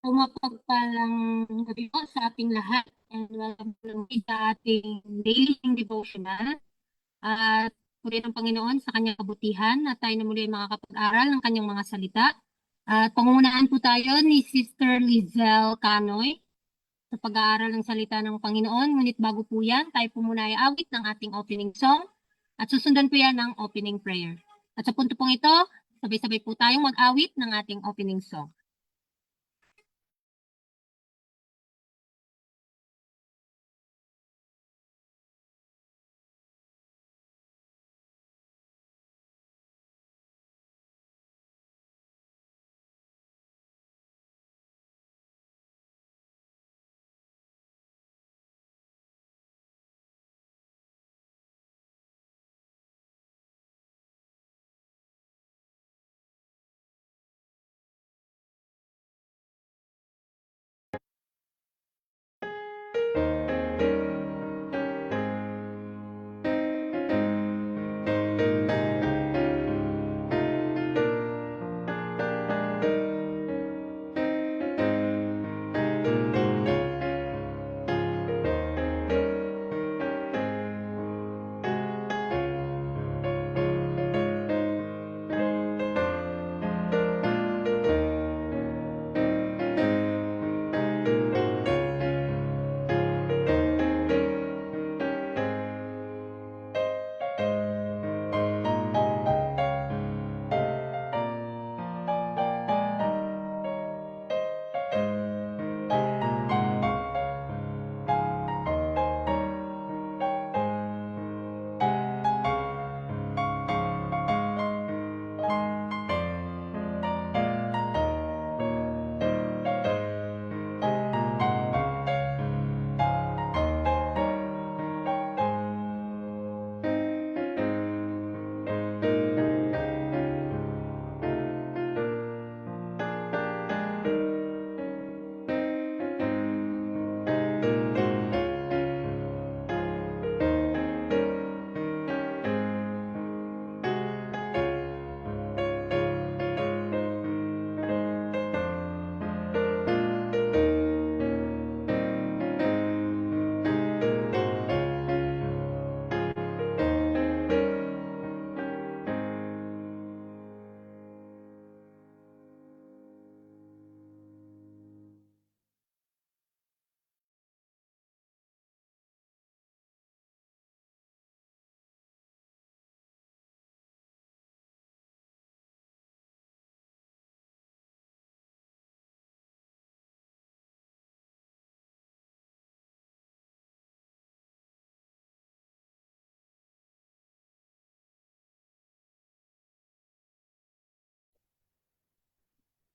Pumapagpalang gabi po sa ating lahat and welcome po sa ating daily devotional. At purihin ang Panginoon sa kanyang kabutihan at tayo na muli ay makakapag-aral ng kanyang mga salita. At pangunaan po tayo ni Sister Lizelle Canoy sa pag-aaral ng salita ng Panginoon. Ngunit bago po yan, tayo po muna ay awit ng ating opening song at susundan po yan ng opening prayer. At sa punto pong ito, sabay-sabay po tayong mag-awit ng ating opening song.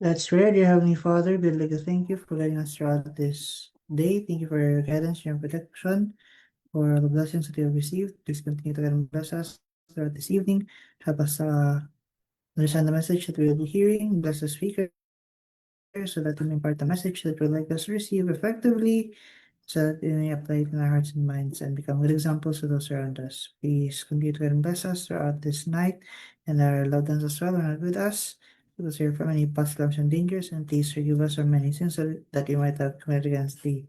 Let's pray. Dear Heavenly Father, we'd like to thank you for guiding us throughout this day. Thank you for your guidance, your protection, for the blessings that we have received. Please continue to guide and bless us throughout this evening. Help us understand the message that we will be hearing. Bless the speaker so that we may impart the message that we'd like us to receive effectively, so that we may apply it in our hearts and minds and become good examples to those around us. Please continue to guide and bless us throughout this night, and our loved ones as well are with us. Keep us here from any past loves and dangers, and please forgive us our many sins that we might have committed against thee.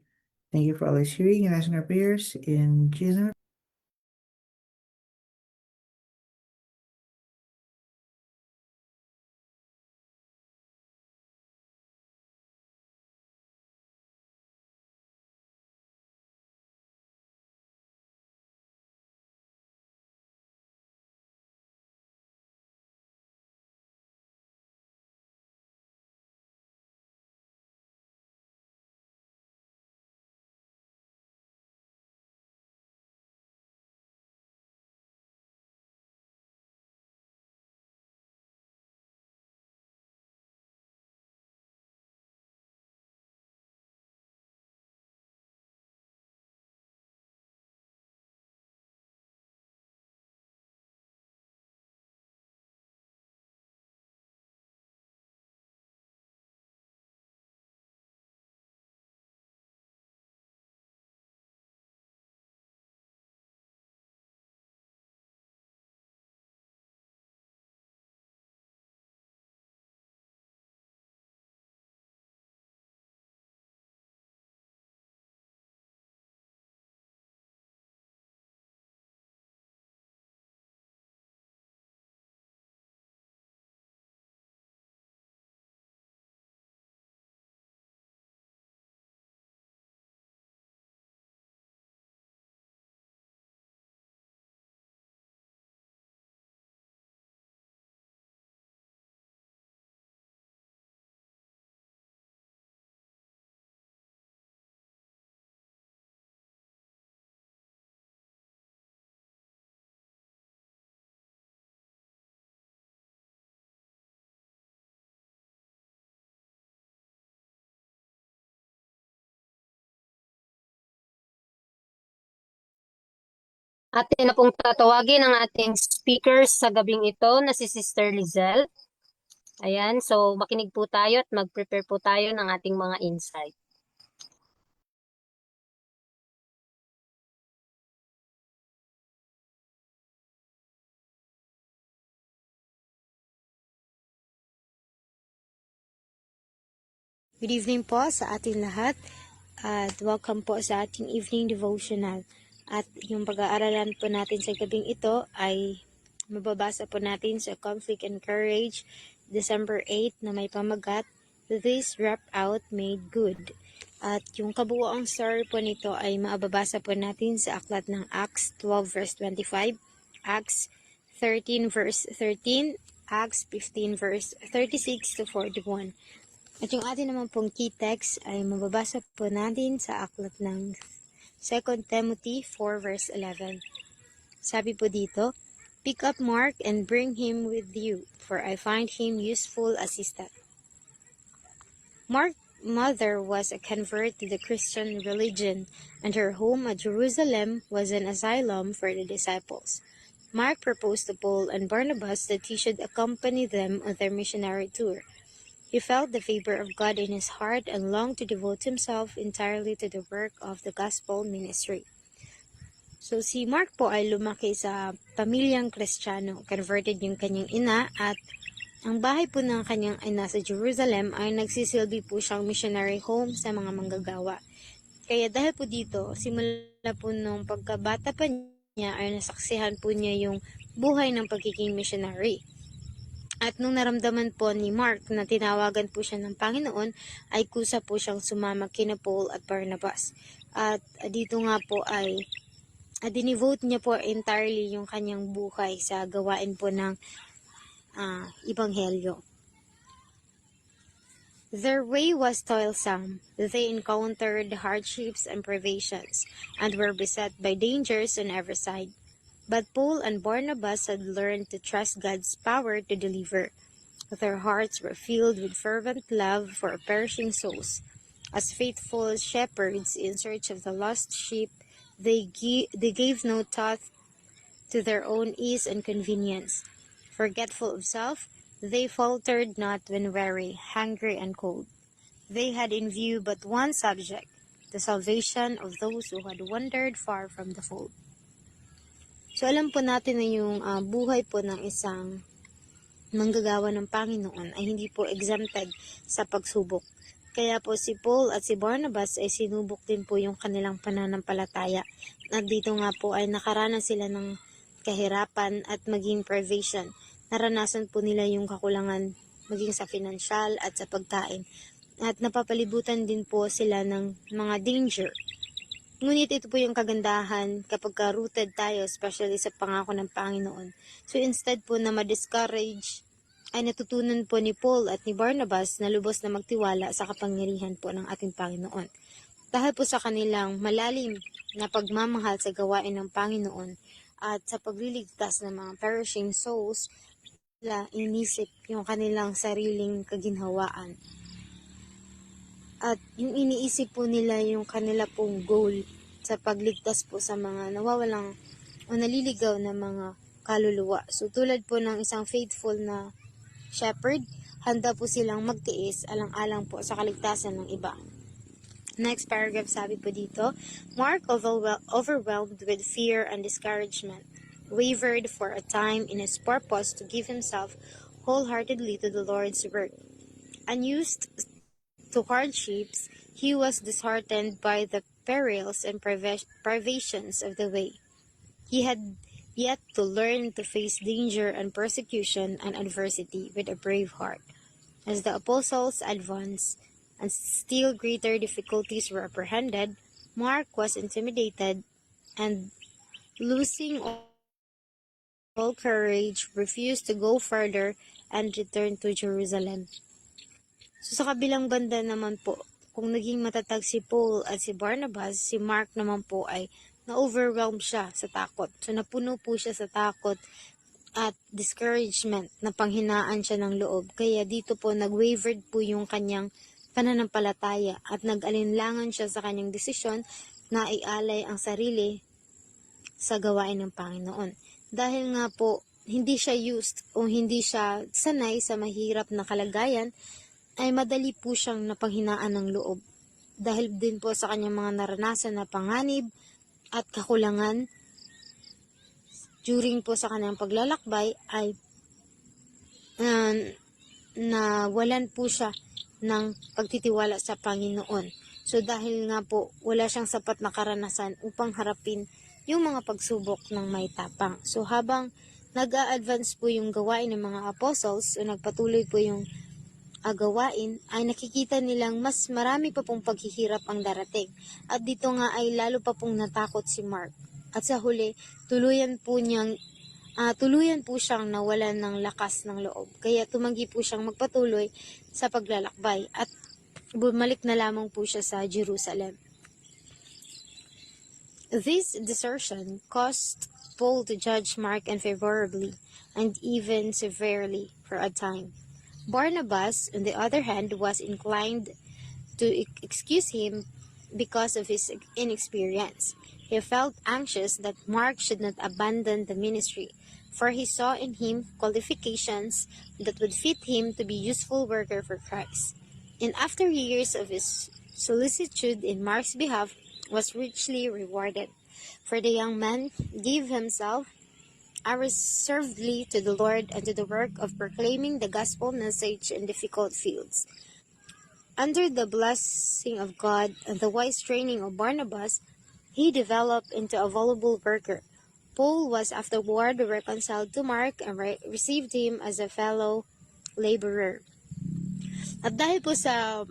Thank you for always hearing and answering our prayers. In Jesus' name. Atin na pong tatawagin ang ating speakers sa gabing ito na si Sister Lizelle. Ayan, so makinig po tayo at mag-prepare po tayo ng ating mga insight. Good evening po sa ating lahat at welcome po sa ating evening devotional. At yung pag-aaralan po natin sa gabing ito ay mababasa po natin sa Conflict and Courage, December 8 na may pamagat, This Wrap Out Made Good. At yung kabuoang story po nito ay maababasa po natin sa aklat ng Acts 12 verse 25, Acts 13 verse 13, Acts 15 verse 36 to 41. At yung atin naman pong key text ay mababasa po natin sa aklat ng 2 Timothy 4 verse 11. Sabi po dito, Pick up Mark and bring him with you, for I find him useful assistant. Mark's mother was a convert to the Christian religion, and her home at Jerusalem was an asylum for the disciples. Mark proposed to Paul and Barnabas that he should accompany them on their missionary tour. He felt the favor of God in his heart and longed to devote himself entirely to the work of the gospel ministry. So si Mark po ay lumaki sa pamilyang Kristiyano. Converted yung kanyang ina at ang bahay po ng kanyang ina sa Jerusalem ay nagsisilbi po siyang missionary home sa mga manggagawa. Kaya dahil po dito, simula po nung pagkabata pa niya ay nasaksihan po niya yung buhay ng pagiging missionary. At nung naramdaman po ni Mark na tinawagan po siya ng Panginoon, ay kusa po siyang sumama kina Paul at Barnabas. At dito nga po ay dinivote niya po entirely yung kanyang buhay sa gawain po ng Ebanghelyo. Their way was toilsome. They encountered hardships and privations, and were beset by dangers on every side. But Paul and Barnabas had learned to trust God's power to deliver. Their hearts were filled with fervent love for perishing souls. As faithful shepherds in search of the lost sheep, they gave no thought to their own ease and convenience. Forgetful of self, they faltered not when weary, hungry, and cold. They had in view but one subject, the salvation of those who had wandered far from the fold. So alam po natin na yung buhay po ng isang manggagawa ng Panginoon ay hindi po exempted sa pagsubok. Kaya po si Paul at si Barnabas ay sinubok din po yung kanilang pananampalataya. At dito nga po ay nakaranas sila ng kahirapan at maging privation. Naranasan po nila yung kakulangan maging sa financial at sa pagkain. At napapalibutan din po sila ng mga danger. Ngunit ito po yung kagandahan kapag rooted tayo, especially sa pangako ng Panginoon. So instead po na ma-discourage, ay natutunan po ni Paul at ni Barnabas na lubos na magtiwala sa kapangyarihan po ng ating Panginoon. Dahil po sa kanilang malalim na pagmamahal sa gawain ng Panginoon at sa pagliligtas ng mga perishing souls, sila inisip yung kanilang sariling kaginhawaan. At yung iniisip po nila yung kanila pong goal sa pagligtas po sa mga nawawalang o naliligaw na mga kaluluwa. So tulad po ng isang faithful na shepherd, handa po silang magtiis alang-alang po sa kaligtasan ng iba. Next paragraph sabi po dito, Mark, overwhelmed with fear and discouragement, wavered for a time in his purpose to give himself wholeheartedly to the Lord's work. Unused to hardships, he was disheartened by the perils and privations of the way. He had yet to learn to face danger and persecution and adversity with a brave heart. As the apostles advanced and still greater difficulties were apprehended, Mark was intimidated and, losing all courage, refused to go further and returned to Jerusalem. So sa kabilang banda naman po, kung naging matatag si Paul at si Barnabas, si Mark naman po ay na-overwhelmed siya sa takot. So napuno po siya sa takot at discouragement, na panghinaan siya ng loob. Kaya dito po nag-wavered po yung kanyang pananampalataya at nag-alinlangan siya sa kanyang desisyon na ialay ang sarili sa gawain ng Panginoon. Dahil nga po, hindi siya used o hindi siya sanay sa mahirap na kalagayan, ay madali po siyang napanghinaan ng loob. Dahil din po sa kanyang mga naranasan na panganib at kakulangan during po sa kanyang paglalakbay ay nawalan po siya ng pagtitiwala sa Panginoon. So dahil nga po wala siyang sapat na karanasan upang harapin yung mga pagsubok ng may tapang. So habang nag-a-advance po yung gawain ng mga apostles o nagpatuloy po yung gawain, ay nakikita nilang mas marami pa pong paghihirap ang darating. At dito nga ay lalo pa pong natakot si Mark. At sa huli, tuluyan po siyang nawalan ng lakas ng loob. Kaya tumanggi po siyang magpatuloy sa paglalakbay at bumalik na lamang po siya sa Jerusalem. This desertion caused Paul to judge Mark unfavorably and even severely for a time. Barnabas, on the other hand, was inclined to excuse him because of his inexperience. He felt anxious that Mark should not abandon the ministry, for he saw in him qualifications that would fit him to be a useful worker for Christ. And after years of his solicitude in Mark's behalf was richly rewarded, for the young man gave himself unreservedly to the Lord and to the work of proclaiming the gospel message in difficult fields. Under the blessing of God and the wise training of Barnabas, he developed into a valuable worker. Paul was afterward reconciled to Mark and received him as a fellow laborer. At dahil po sa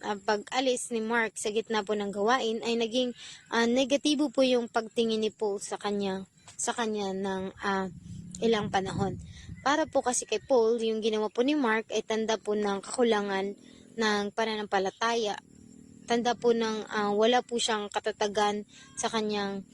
pag-alis ni Mark sa gitna po ng gawain, ay naging negatibo po yung pagtingin ni Paul sa kanya ng ilang panahon. Para po kasi kay Paul, yung ginawa po ni Mark ay tanda po ng kakulangan ng pananampalataya. Tanda po ng wala po siyang katatagan sa kanyang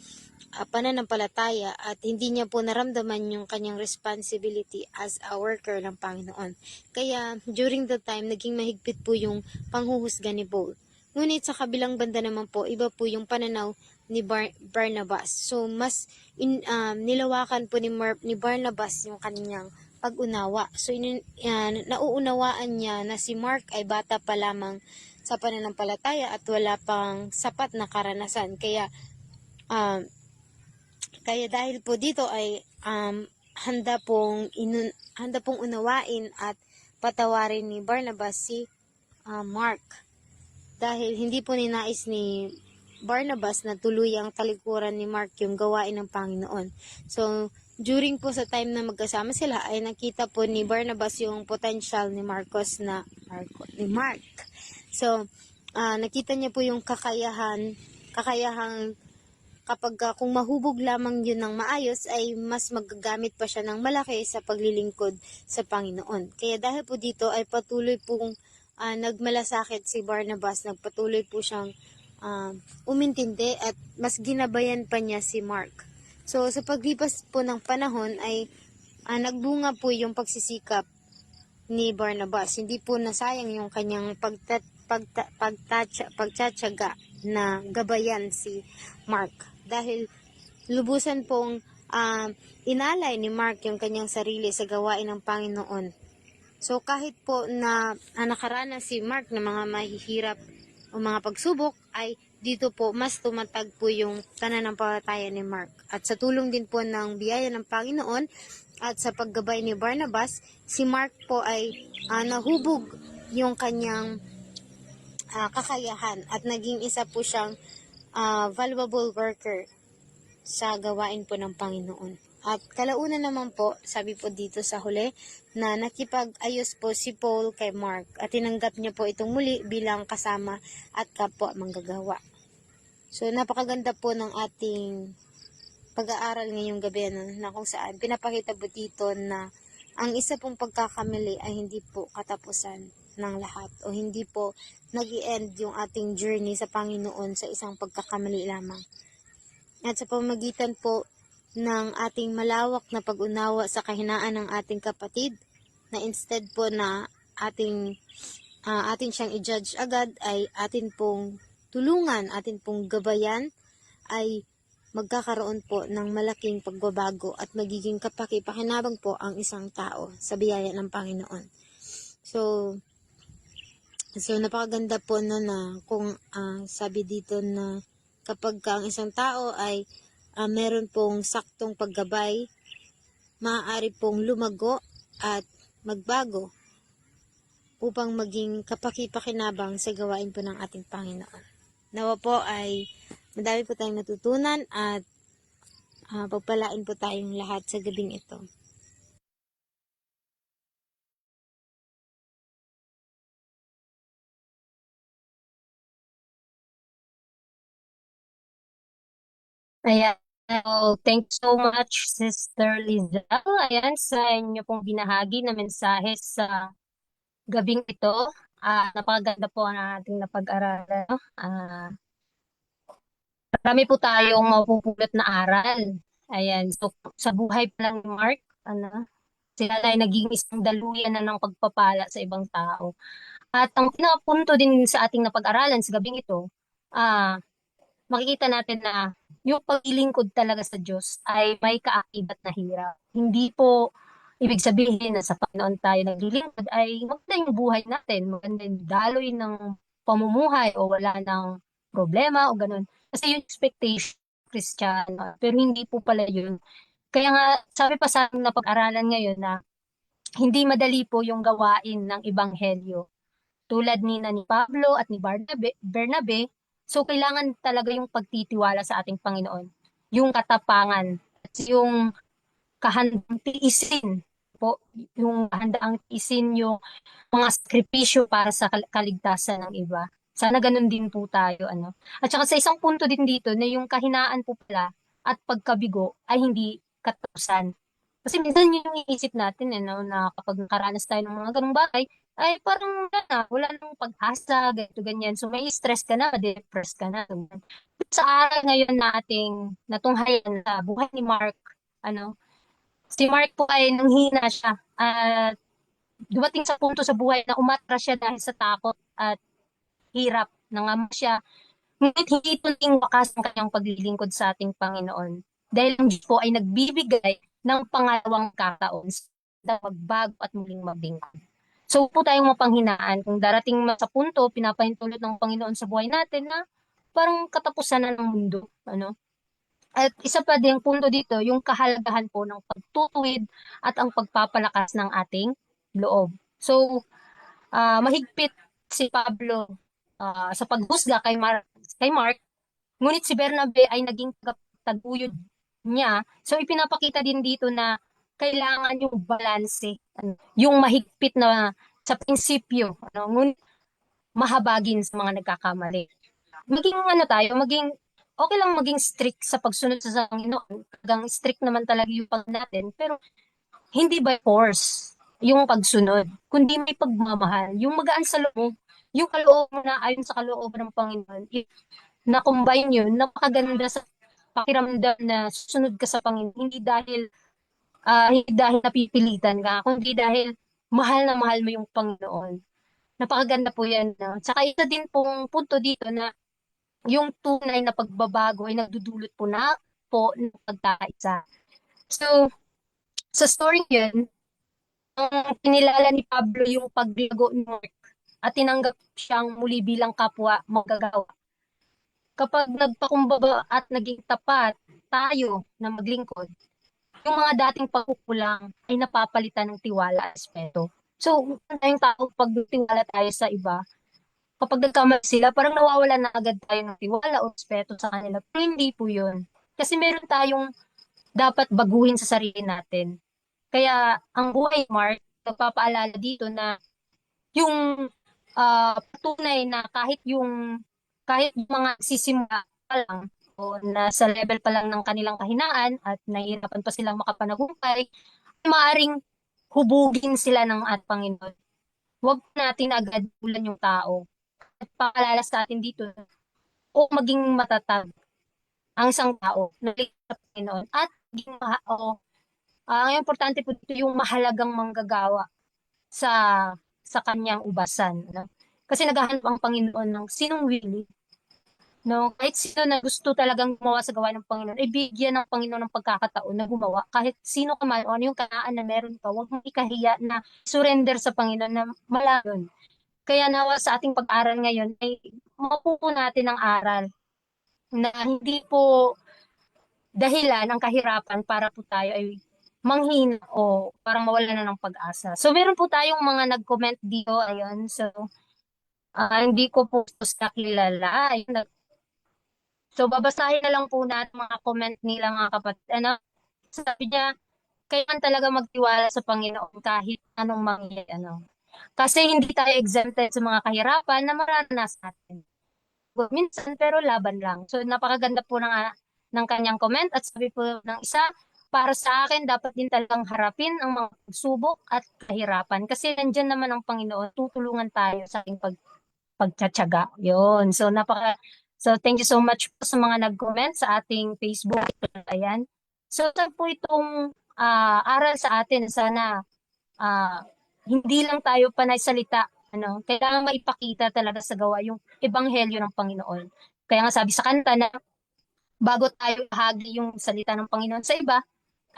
pananampalataya at hindi niya po naramdaman yung kanyang responsibility as a worker ng Panginoon. Kaya during the time, naging mahigpit po yung panghuhusga ni Paul. Ngunit sa kabilang banda naman po, iba po yung pananaw ni Barnabas. So mas nilawakan po ni Barnabas yung kanyang pag-unawa. So nauunawaan niya na si Mark ay bata pa lamang sa pananampalataya at wala pang sapat na karanasan. Kaya dahil po dito ay handa pong unawain at patawarin ni Barnabas si Mark. Dahil hindi po ninais ni Barnabas na tuluyang talikuran ni Mark yung gawain ng Panginoon. So, during po sa time na magkasama sila ay nakita po ni Barnabas yung potential ni Mark. So, nakita niya po yung kakayahang kapag kung mahubog lamang yun ng maayos ay mas magagamit pa siya ng malaki sa paglilingkod sa Panginoon. Kaya dahil po dito ay patuloy pong nagmalasakit si Barnabas, nagpatuloy po siyang umintindi at mas ginabayan pa niya si Mark. So sa paglipas po ng panahon ay nagbunga po yung pagsisikap ni Barnabas. Hindi po nasayang yung kanyang pagtsatsaga na gabayan si Mark. Dahil lubusan pong inalay ni Mark yung kanyang sarili sa gawain ng Panginoon. So kahit po na nakaranas si Mark ng mga mahihirap o mga pagsubok, ay dito po mas tumatag po yung pananampalataya ni Mark. At sa tulong din po ng biyaya ng Panginoon at sa paggabay ni Barnabas, si Mark po ay nahubog yung kanyang kakayahan at naging isa po siyang valuable worker sa gawain po ng Panginoon. At kalaunan naman po, sabi po dito sa huli, na nakipag-ayos po si Paul kay Mark at tinanggap niya po itong muli bilang kasama at kapwa manggagawa. So napakaganda po ng ating pag-aaral ngayong gabi na kung saan pinapakita po dito na ang isa pong pagkakamali ay hindi po katapusan ng lahat o hindi po nag-i-end yung ating journey sa Panginoon sa isang pagkakamali lamang. At sa pamagitan po ng ating malawak na pag-unawa sa kahinaan ng ating kapatid, na instead po na atin siyang i-judge agad, ay atin pong tulungan, atin pong gabayan, ay magkakaroon po ng malaking pagbabago at magiging kapaki-pakinabang po ang isang tao sa biyaya ng Panginoon. So napakaganda po na kung sabi dito na kapag ang isang tao ay meron pong saktong paggabay, maaari pong lumago at magbago upang maging kapaki-pakinabang sa gawain po ng ating Panginoon. Nawa po ay madami po tayong natutunan at pagpalain po tayong lahat sa gabing ito. Ayan. So, thanks so much, Sister Lizelle. Ayan, sa inyo pong binahagi na mensahe sa gabing ito. Napakaganda po ang ating napag-aralan. Marami po tayong mapupulot na aral. Ayan, so sa buhay pa lang ni Mark, sila ay naging isang daluyan na ng pagpapala sa ibang tao. At ang pinapunto din sa ating napag-aralan sa gabing ito, makikita natin na yung paglilingkod talaga sa Diyos ay may kaakibat na hirap. Hindi po ibig sabihin na sa Panginoon tayo naglilingkod ay maganda yung buhay natin, maganda yung daloy ng pamumuhay o wala ng problema o ganun. Kasi yung expectation Kristiyano, pero hindi po pala yun. Kaya nga, sabi pa sa ating napag-aralan ngayon na hindi madali po yung gawain ng Ebanghelyo tulad ni Pablo at ni Bernabe, so kailangan talaga yung pagtitiwala sa ating Panginoon, yung katapangan, at yung kahandang tiisin po, yung kahandaang tiisin yung mga sakripisyo para sa kaligtasan ng iba. Sana ganun din po tayo, ano. At saka sa isang punto din dito na yung kahinaan po pala at pagkabigo ay hindi katapusan. Kasi minsan yun yung iisip natin, na kapag nakaranas tayo ng mga ganung bagay, ay parang wala nang pag-asa, ganito, ganyan. So may stress ka na, depressed ka na. Ganyan. Sa aral ngayon na ating natunghayan sa buhay ni Mark, si Mark po ay nanghina siya at dumating sa punto sa buhay na umatras siya dahil sa takot at hirap. Nangama siya. Ngunit hindi ito naging wakas ang kanyang paglilingkod sa ating Panginoon. Dahil ang Diyos po ay nagbibigay ng pangalawang kataon sa magbago at muling maglingkod. So po tayong mapanghinaan kung darating sa punto, pinapahintulot ng Panginoon sa buhay natin na parang katapusan na ng mundo. At isa pa din punto dito, yung kahalagahan po ng pagtutuwid at ang pagpapalakas ng ating loob. So, mahigpit si Pablo sa paghusga kay Mark, ngunit si Bernabe ay naging taguyod niya. So, ipinapakita din dito na kailangan yung balanse, yung mahigpit na sa prinsipyo, ngunit mahabagin sa mga nagkakamali. Maging okay lang maging strict sa pagsunod sa Panginoon. Hanggang strict naman talaga yung pag natin, pero hindi by force yung pagsunod, kundi may pagmamahal, yung magaan sa loob, yung kaloob mo na ayon sa kalooban ng Panginoon. If na-combine yun, napakaganda sa pakiramdam na susunod ka sa Panginoon, hindi dahil napipilitan ka, kundi dahil mahal na mahal mo yung Panginoon. Napakaganda po yan. No? Tsaka isa din pong punto dito na yung tunay na pagbabago ay nagdudulot po ng pagkakaisa. So, sa story yun, ang kinilala ni Pablo yung paglago ni Mark at tinanggap siyang muli bilang kapwa magagawa. Kapag nagpakumbaba at naging tapat tayo na maglingkod, yung mga dating pagkukulang ay napapalitan ng tiwala at respeto. So, tayong tao, pag tiwala tayo sa iba, kapag nagkamali sila, parang nawawala na agad tayo ng tiwala o respeto sa kanila. Pero hindi po yun. Kasi meron tayong dapat baguhin sa sarili natin. Kaya ang buhay Mark, nagpapaalala dito na yung patunay na kahit yung mga sisimula pa lang o nasa level pa lang ng kanilang kahinaan at nahihirapan pa silang makapanagumpay, maaaring hubugin sila ng at Panginoon. Huwag natin agad ulan yung tao. At paalala sa atin dito o maging matatag ang isang tao na sa Panginoon at maging ang importante po dito yung mahalagang manggagawa sa kanyang ubasan. Kasi naghahanap ang Panginoon ng sinong willing No, kahit sino na gusto talagang gumawa sa gawa ng Panginoon, bigyan ng Panginoon ng pagkakataon na gumawa. Kahit sino ka man, o ano yung kanaan na meron ka, huwag mong ikahiya na surrender sa Panginoon na malayon. Kaya nawa sa ating pag-aral ngayon ay mapupo natin ang aral na hindi po dahilan ang kahirapan para po tayo ay manghina o parang mawala na ng pag-asa. So meron po tayong mga nag-comment dito, ayun. So hindi ko po sila kilala. Ayun, so babasahin na lang po natin mga comment nila mga kapatid. Ano, sabi niya, kailangan talaga magtiwala sa Panginoon kahit anong mangyayari. Ano. Kasi hindi tayo exempted sa mga kahirapan na maranasan natin. Minsan, pero laban lang. So, napakaganda po ng kanyang comment at sabi po ng isa, para sa akin, dapat din talagang harapin ang mga pagsubok at kahirapan. Kasi nandyan naman ang Panginoon, tutulungan tayo sa ating pagtsatsaga. Yun. So, thank you so much po sa mga nag-comment sa ating Facebook. Ayan. So, ito po itong aral sa atin. Sana ah, hindi lang tayo panay salita, ano, kailangan maipakita talaga sa gawa yung ebanghelyo ng Panginoon. Kaya nga sabi sa kanta na bago tayo bahagi yung salita ng Panginoon sa iba,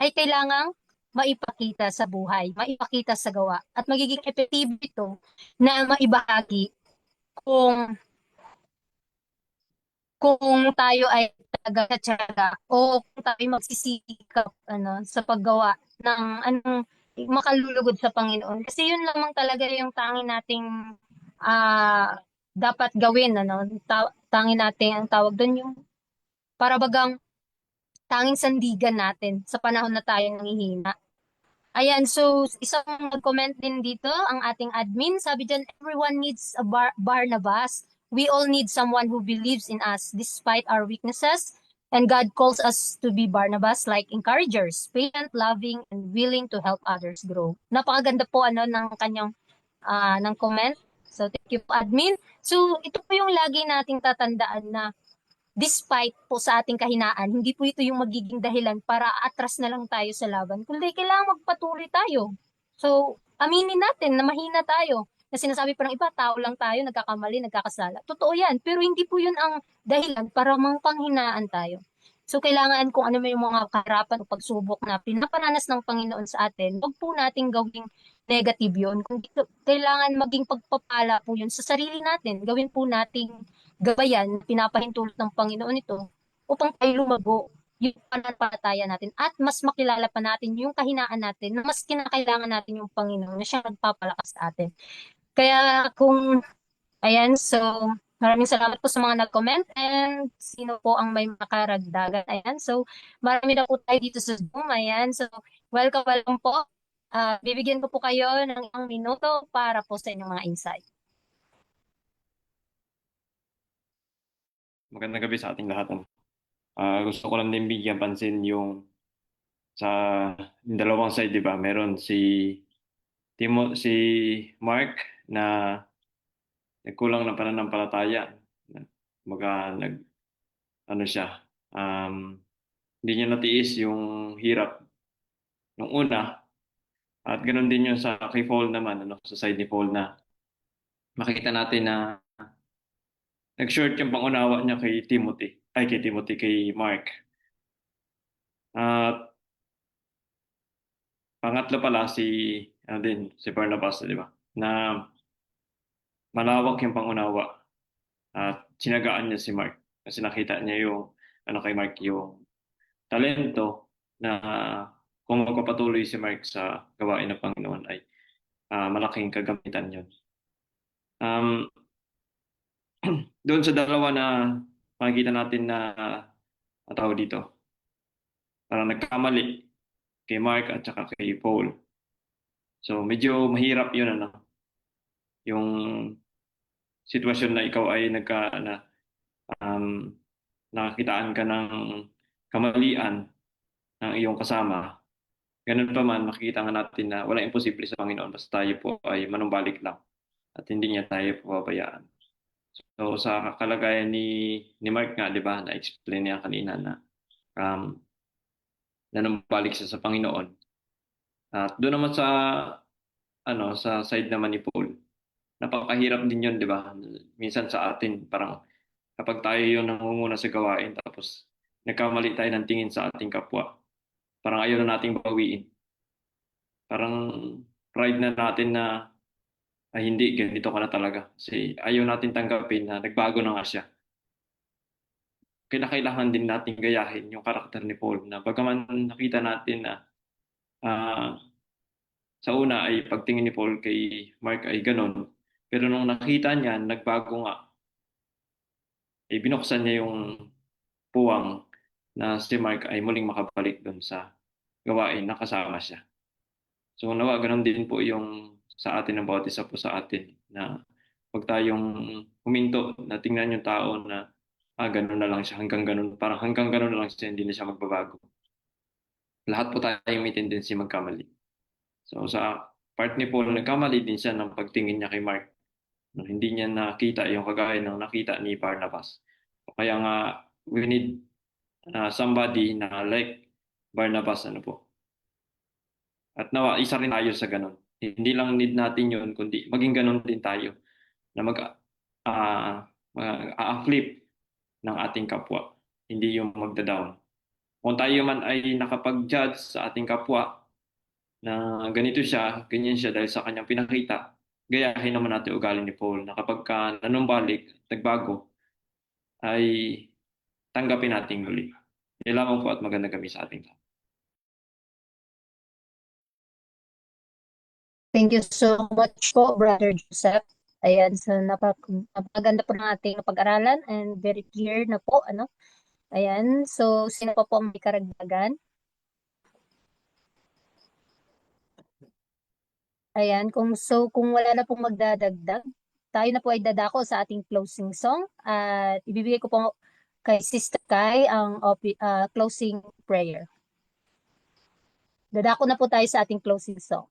ay kailangang maipakita sa buhay, maipakita sa gawa. At magiging epektibo ito na maibahagi kung kung tayo ay taga-tiyaga o kung tayo magsisikap sa paggawa ng anong makalulugod sa Panginoon. Kasi yun lamang talaga yung tangi nating dapat gawin. Tangi nating ang tawag doon yung para bagang tanging sandigan natin sa panahon na tayo nanghihina. Ayan, so isang comment din dito, ang ating admin, sabi dyan, everyone needs a Barnabas. We all need someone who believes in us despite our weaknesses. And God calls us to be Barnabas like encouragers, patient, loving, and willing to help others grow. Napakaganda po ng kanyang ng comment. So thank you po, admin. So ito po yung lagi nating tatandaan na despite po sa ating kahinaan, hindi po ito yung magiging dahilan para atras na lang tayo sa laban, kundi kailangan magpatuloy tayo. So, aminin natin na mahina tayo. Na sinasabi pa ng iba, tao lang tayo, nagkakamali, nagkakasala. Totoo yan, pero hindi po yun ang dahilan para panghinaan tayo. So, kailangan kung ano may mga kahirapan o pagsubok na pinaparanas ng Panginoon sa atin, huwag po nating gawing negative yun. Kung kailangan maging pagpapala po yun sa sarili natin, gawin po nating gabayan, pinapahintulot ng Panginoon ito upang tayo lumago yung pananampalataya natin at mas makilala pa natin yung kahinaan natin na mas kinakailangan natin yung Panginoon na siya nagpapalakas sa atin. Kaya ayan, so maraming salamat po sa mga nag-comment and sino po ang may makaragdagan. Ayan, so marami na po tayo dito sa Zoom. Ayan, so welcome po. Bibigyan ko po kayo ng isang minuto para po sa inyong mga insight. Magandang gabi sa ating lahat. Gusto ko lang din bigyan pansin yung sa yung dalawang side, di ba? Meron si Mark na nagkulang ng pananampalataya. Ano siya, hindi niya natiis yung hirap nung una. At ganoon din yung sa kay Paul naman, sa side ni Paul na makikita natin na nag-short yung pangunawa niya kay Mark. At pangatlo pala si Barnabas, di ba? Na malawak yung pangunawa at sinagaan niya si Mark kasi nakita niya yung kay Mark yung talento na kung magpapatuloy si Mark sa gawain ng Panginoon ay malaking kagamitan yun. Doon sa dalawa na makikita natin na tao dito, parang nagkamali kay Mark at saka kay Paul. So medyo mahirap yun, yung sitwasyon na ikaw ay nakakitaan ka ng kamalian ng iyong kasama. Ganun pa man, makikita nga natin na walang imposible sa Panginoon basta tayo po ay manumbalik lang at hindi niya tayo pababayaan. So sa kalagayan ni Mark nga, di ba, na-explain niya kanina na nanumbalik siya sa Panginoon. At doon naman sa side naman ni Paul, napakahirap din yun, di ba? Minsan sa atin, parang Kapag tayo yung nangunguna sa gawain tapos nagkamali tayo ng tingin sa ating kapwa, parang ayaw na nating bawiin. Parang pride na natin na ay hindi, ganito ka na talaga. Kasi ayaw natin tanggapin na nagbago na nga siya. Kailangan din natin gayahin yung karakter ni Paul na bagaman nakita natin na ah, sa una ay pagtingin ni Paul kay Mark ay ganon. Pero nung nakita niya, nagbago nga, ay binuksan niya yung puwang na si Mark ay muling makabalik doon sa gawain na kasama siya. So nawa, ganon din po yung sa atin ng bawat isa po sa atin na huwag tayong huminto na tingnan yung tao na ganun na lang siya hanggang ganun. Parang hanggang ganun na lang siya, hindi na siya magbabago. Lahat po tayo may tendency magkamali. So sa part ni Paul, nagkamali din siya ng pagtingin niya kay Mark. No, hindi niya nakita yung kagaya ng nakita ni Barnabas. Kaya nga, we need somebody na like Barnabas, ano po. At nawa, isa rin tayo sa ganun. Hindi lang need natin yun, kundi maging ganun din tayo na mag-uplift ng ating kapwa, hindi yung magda-down. Kung tayo man ay nakapag-judge sa ating kapwa na ganito siya, ganyan siya dahil sa kanyang pinakita, gayahin naman natin ugali ni Paul na kapag ka nanumbalik, nagbago, ay tanggapin natin muli. Yan lamang po at magandang gabi sa ating lahat. Thank you so much po, Brother Joseph. Ayan, so napaganda po ng ating pag-aralan and very clear na po, ano. Ayan, so sino pa po ang may karagdagan? Ayan, kung wala na pong magdadagdag, tayo na po ay dadako sa ating closing song at ibibigay ko po kay Sister Kai ang closing prayer. Dadako na po tayo sa ating closing song.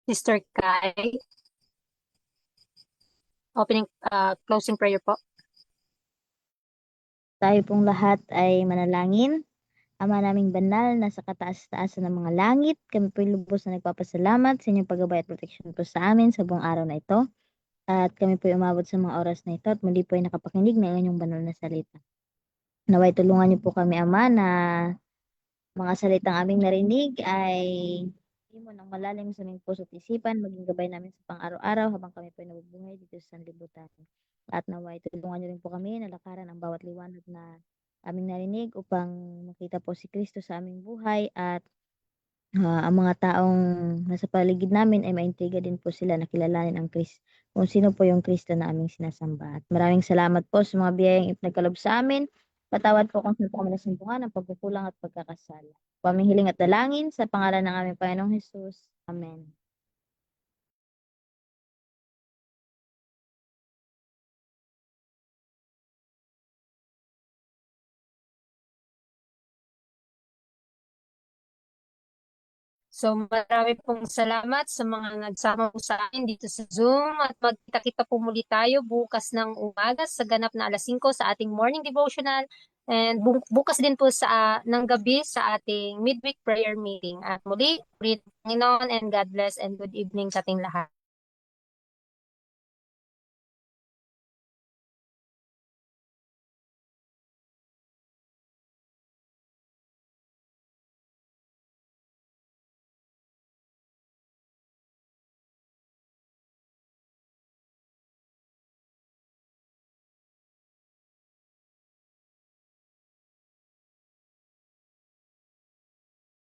Sister Kai, closing prayer po. Tayo pong lahat ay manalangin. Ama naming banal, nasa kataas-taasan ng mga langit, kami po'y lubos na nagpapasalamat sa inyong paggabay at proteksyon po sa amin sa buong araw na ito. At kami po'y umabot sa mga oras na ito at muli po'y nakapakinig ng inyong banal na salita. Naway tulungan niyo po kami, Ama, na mga salitang aming narinig ay mo ng malalim sa aming puso at isipan, maging gabay namin sa pang-araw-araw habang kami po'y nabubuhay dito sa sanlibutan. At naway tulungan niyo rin po kami na lakaran ang bawat liwanag na aming narinig upang makita po si Kristo sa aming buhay at ang mga taong nasa paligid namin ay maintriga din po sila na kilalanin ang kung sino po yung Kristo na aming sinasamba. At maraming salamat po sa mga biyayang ipinagkaloob sa amin. Patawad po kung saan po kami nasimpuhan ng pagkukulang at pagkakasala. Po aming hiling at dalangin sa pangalan ng aming Panginoong Hesus. Amen. So marami pong salamat sa mga nagsama po sa akin dito sa Zoom at magkita-kita po muli tayo bukas ng umaga sa ganap na alas 5 sa ating morning devotional and bukas din po ng gabi sa ating midweek prayer meeting. At muli, Panginoon and God bless and good evening sa ating lahat.